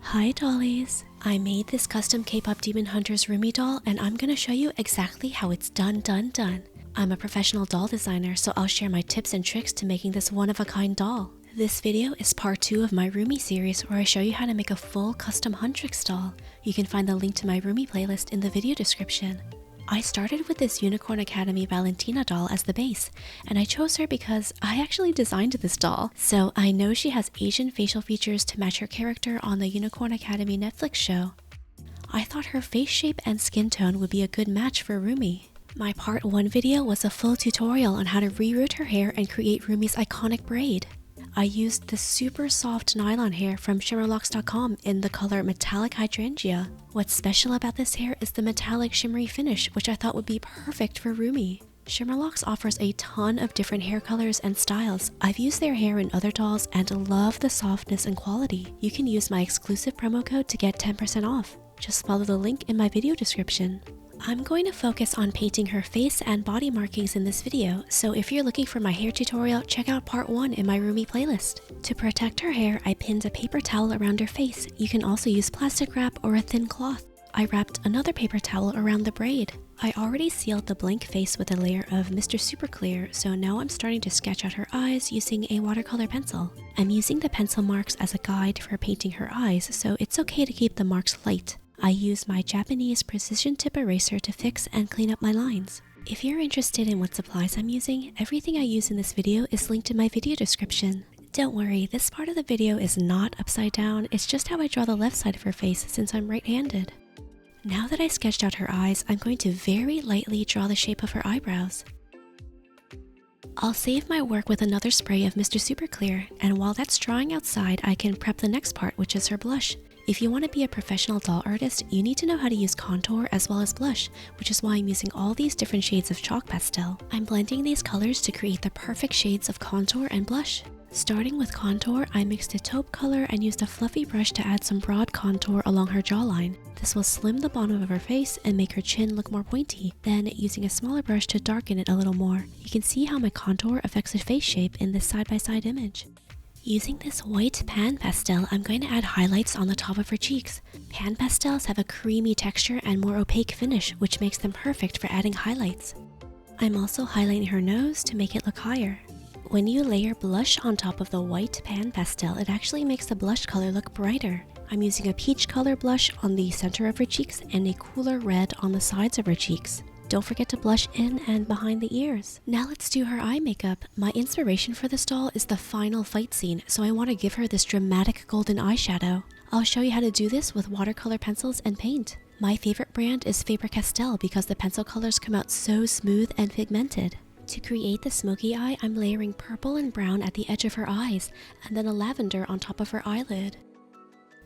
Hi dollies! I made this custom K-pop demon hunter's Rumi doll and I'm gonna show you exactly how it's done. I'm a professional doll designer, so I'll share my tips and tricks to making this one-of-a-kind doll. This video is part 2 of my Rumi series where I show you how to make a full custom Huntrix doll. You can find the link to my Rumi playlist in the video description. I started with this Unicorn Academy Valentina doll as the base, and I chose her because I actually designed this doll. So I know she has Asian facial features to match her character on the Unicorn Academy Netflix show. I thought her face shape and skin tone would be a good match for Rumi. My part 1 video was a full tutorial on how to reroot her hair and create Rumi's iconic braid. I used this super soft nylon hair from shimmerlocks.com in the color Metallic Hydrangea. What's special about this hair is the metallic shimmery finish, which I thought would be perfect for Rumi. Shimmerlocks offers a ton of different hair colors and styles. I've used their hair in other dolls and love the softness and quality. You can use my exclusive promo code to get 10% off. Just follow the link in my video description. I'm going to focus on painting her face and body markings in this video, so if you're looking for my hair tutorial, check out part 1 in my Rumi playlist. To protect her hair, I pinned a paper towel around her face. You can also use plastic wrap or a thin cloth. I wrapped another paper towel around the braid. I already sealed the blank face with a layer of Mr. Super Clear, so now I'm starting to sketch out her eyes using a watercolor pencil. I'm using the pencil marks as a guide for painting her eyes, so it's okay to keep the marks light. I use my Japanese precision tip eraser to fix and clean up my lines. If you're interested in what supplies I'm using, everything I use in this video is linked in my video description. Don't worry, this part of the video is not upside down, it's just how I draw the left side of her face since I'm right-handed. Now that I sketched out her eyes, I'm going to very lightly draw the shape of her eyebrows. I'll save my work with another spray of Mr. Super Clear, and while that's drying outside, I can prep the next part, which is her blush. If you want to be a professional doll artist, you need to know how to use contour as well as blush, which is why I'm using all these different shades of chalk pastel. I'm blending these colors to create the perfect shades of contour and blush. Starting with contour, I mixed a taupe color and used a fluffy brush to add some broad contour along her jawline. This will slim the bottom of her face and make her chin look more pointy. Then, using a smaller brush to darken it a little more, you can see how my contour affects the face shape in this side-by-side image. Using this white pan pastel, I'm going to add highlights on the top of her cheeks. Pan pastels have a creamy texture and more opaque finish, which makes them perfect for adding highlights. I'm also highlighting her nose to make it look higher. When you layer blush on top of the white pan pastel, it actually makes the blush color look brighter. I'm using a peach color blush on the center of her cheeks and a cooler red on the sides of her cheeks. Don't forget to blush in and behind the ears. Now let's do her eye makeup. My inspiration for this doll is the final fight scene, so I want to give her this dramatic golden eyeshadow. I'll show you how to do this with watercolor pencils and paint. My favorite brand is Faber-Castell because the pencil colors come out so smooth and pigmented. To create the smoky eye, I'm layering purple and brown at the edge of her eyes, and then a lavender on top of her eyelid.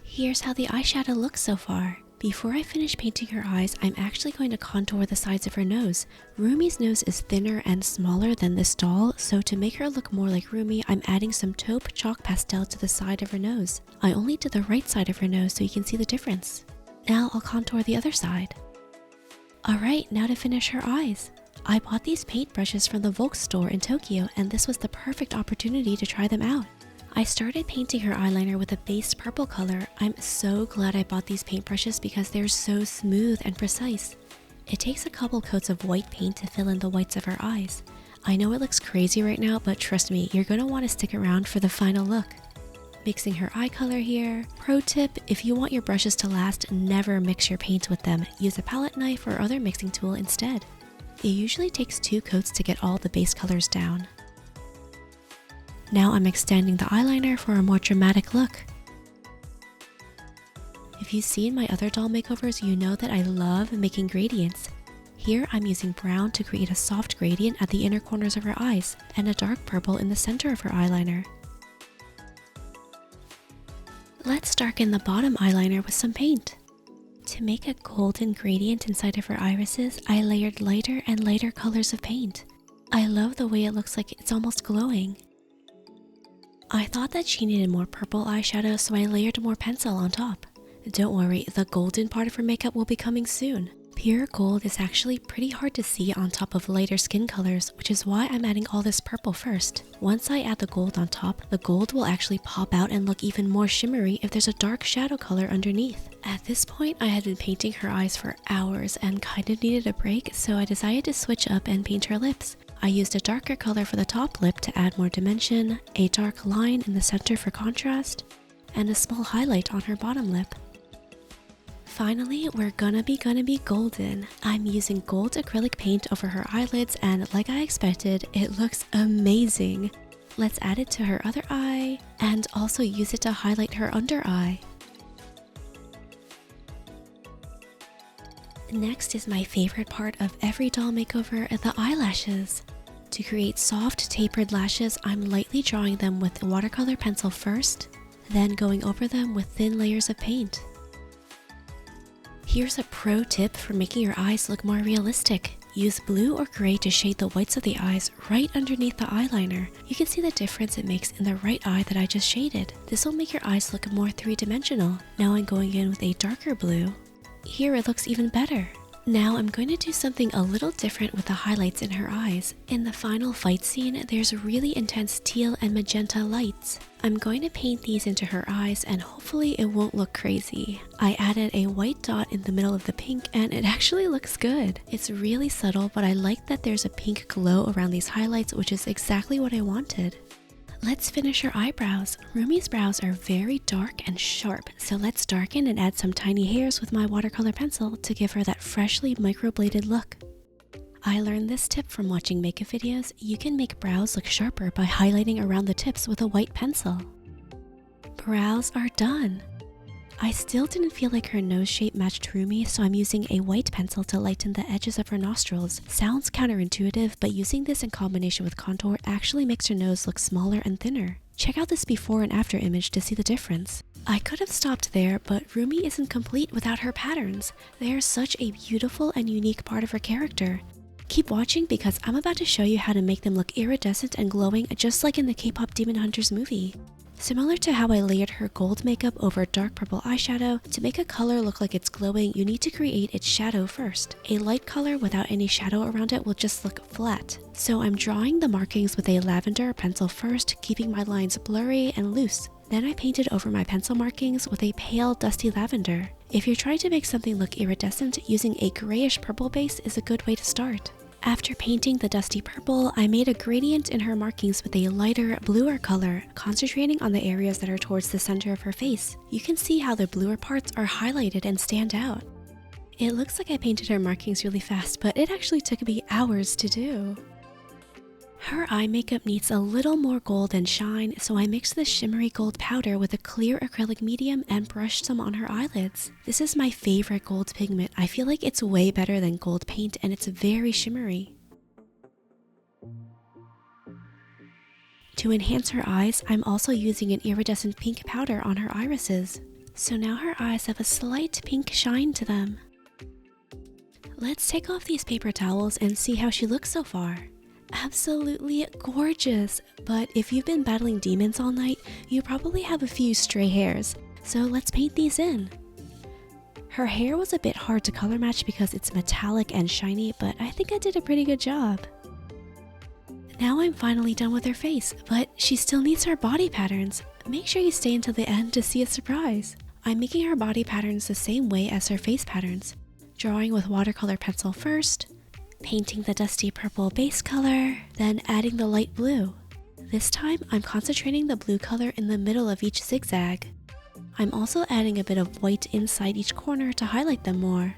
Here's how the eyeshadow looks so far. Before I finish painting her eyes, I'm actually going to contour the sides of her nose. Rumi's nose is thinner and smaller than this doll, so to make her look more like Rumi, I'm adding some taupe chalk pastel to the side of her nose. I only did the right side of her nose so you can see the difference. Now I'll contour the other side. Alright, now to finish her eyes. I bought these paint brushes from the Volk store in Tokyo, and this was the perfect opportunity to try them out. I started painting her eyeliner with a base purple color. I'm so glad I bought these paintbrushes because they're so smooth and precise. It takes a couple coats of white paint to fill in the whites of her eyes. I know it looks crazy right now, but trust me, you're going to want to stick around for the final look. Mixing her eye color here. Pro tip, if you want your brushes to last, never mix your paint with them. Use a palette knife or other mixing tool instead. It usually takes 2 coats to get all the base colors down. Now I'm extending the eyeliner for a more dramatic look. If you've seen my other doll makeovers, you know that I love making gradients. Here I'm using brown to create a soft gradient at the inner corners of her eyes, and a dark purple in the center of her eyeliner. Let's darken the bottom eyeliner with some paint. To make a golden gradient inside of her irises, I layered lighter and lighter colors of paint. I love the way it looks like it's almost glowing. I thought that she needed more purple eyeshadow, so I layered more pencil on top. Don't worry, the golden part of her makeup will be coming soon. Pure gold is actually pretty hard to see on top of lighter skin colors, which is why I'm adding all this purple first. Once I add the gold on top, the gold will actually pop out and look even more shimmery if there's a dark shadow color underneath. At this point, I had been painting her eyes for hours and kind of needed a break, so I decided to switch up and paint her lips. I used a darker color for the top lip to add more dimension, a dark line in the center for contrast, and a small highlight on her bottom lip. Finally, we're gonna be golden. I'm using gold acrylic paint over her eyelids, and like I expected, it looks amazing. Let's add it to her other eye and also use it to highlight her under eye. Next is my favorite part of every doll makeover, the eyelashes. To create soft tapered lashes, I'm lightly drawing them with a watercolor pencil first, then going over them with thin layers of paint. Here's a pro tip for making your eyes look more realistic. Use blue or gray to shade the whites of the eyes right underneath the eyeliner. You can see the difference it makes in the right eye that I just shaded. This will make your eyes look more three-dimensional. Now I'm going in with a darker blue. Here it looks even better. Now I'm going to do something a little different with the highlights in her eyes. In the final fight scene, there's really intense teal and magenta lights. I'm going to paint these into her eyes and hopefully it won't look crazy. I added a white dot in the middle of the pink and it actually looks good. It's really subtle, but I like that there's a pink glow around these highlights, which is exactly what I wanted. Let's finish her eyebrows. Rumi's brows are very dark and sharp, so let's darken and add some tiny hairs with my watercolor pencil to give her that freshly microbladed look. I learned this tip from watching makeup videos. You can make brows look sharper by highlighting around the tips with a white pencil. Brows are done. I still didn't feel like her nose shape matched Rumi, so I'm using a white pencil to lighten the edges of her nostrils. Sounds counterintuitive, but using this in combination with contour actually makes her nose look smaller and thinner. Check out this before and after image to see the difference. I could have stopped there, but Rumi isn't complete without her patterns. They are such a beautiful and unique part of her character. Keep watching because I'm about to show you how to make them look iridescent and glowing just like in the K-pop Demon Hunters movie. Similar to how I layered her gold makeup over dark purple eyeshadow, to make a color look like it's glowing, you need to create its shadow first. A light color without any shadow around it will just look flat. So I'm drawing the markings with a lavender pencil first, keeping my lines blurry and loose. Then I painted over my pencil markings with a pale dusty lavender. If you're trying to make something look iridescent, using a grayish purple base is a good way to start. After painting the dusty purple, I made a gradient in her markings with a lighter, bluer color, concentrating on the areas that are towards the center of her face. You can see how the bluer parts are highlighted and stand out. It looks like I painted her markings really fast, but it actually took me hours to do. Her eye makeup needs a little more gold and shine, so I mixed the shimmery gold powder with a clear acrylic medium and brushed some on her eyelids. This is my favorite gold pigment. I feel like it's way better than gold paint and it's very shimmery. To enhance her eyes, I'm also using an iridescent pink powder on her irises. So now her eyes have a slight pink shine to them. Let's take off these paper towels and see how she looks so far. Absolutely gorgeous, but if you've been battling demons all night, you probably have a few stray hairs, so let's paint these in. Her hair was a bit hard to color match because it's metallic and shiny, but I think I did a pretty good job. Now I'm finally done with her face, but she still needs her body patterns. Make sure you stay until the end to see a surprise. I'm making her body patterns the same way as her face patterns, drawing with watercolor pencil first, painting the dusty purple base color, then adding the light blue. This time, I'm concentrating the blue color in the middle of each zigzag. I'm also adding a bit of white inside each corner to highlight them more.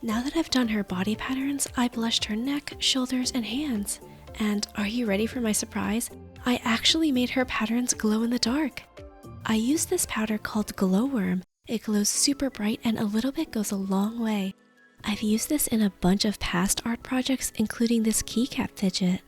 Now that I've done her body patterns, I blushed her neck, shoulders, and hands. And are you ready for my surprise? I actually made her patterns glow in the dark. I used this powder called Glowworm. It glows super bright and a little bit goes a long way. I've used this in a bunch of past art projects, including this keycap fidget.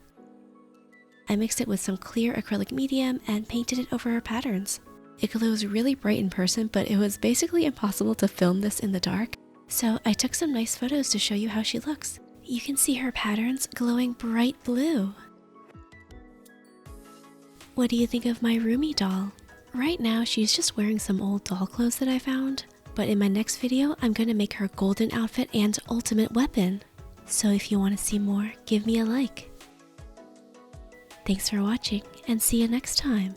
I mixed it with some clear acrylic medium and painted it over her patterns. It glows really bright in person, but it was basically impossible to film this in the dark, so I took some nice photos to show you how she looks. You can see her patterns glowing bright blue. What do you think of my Rumi doll? Right now, she's just wearing some old doll clothes that I found. but in my next video, I'm gonna make her golden outfit and ultimate weapon. So if you want to see more, give me a like. Thanks for watching, and see you next time.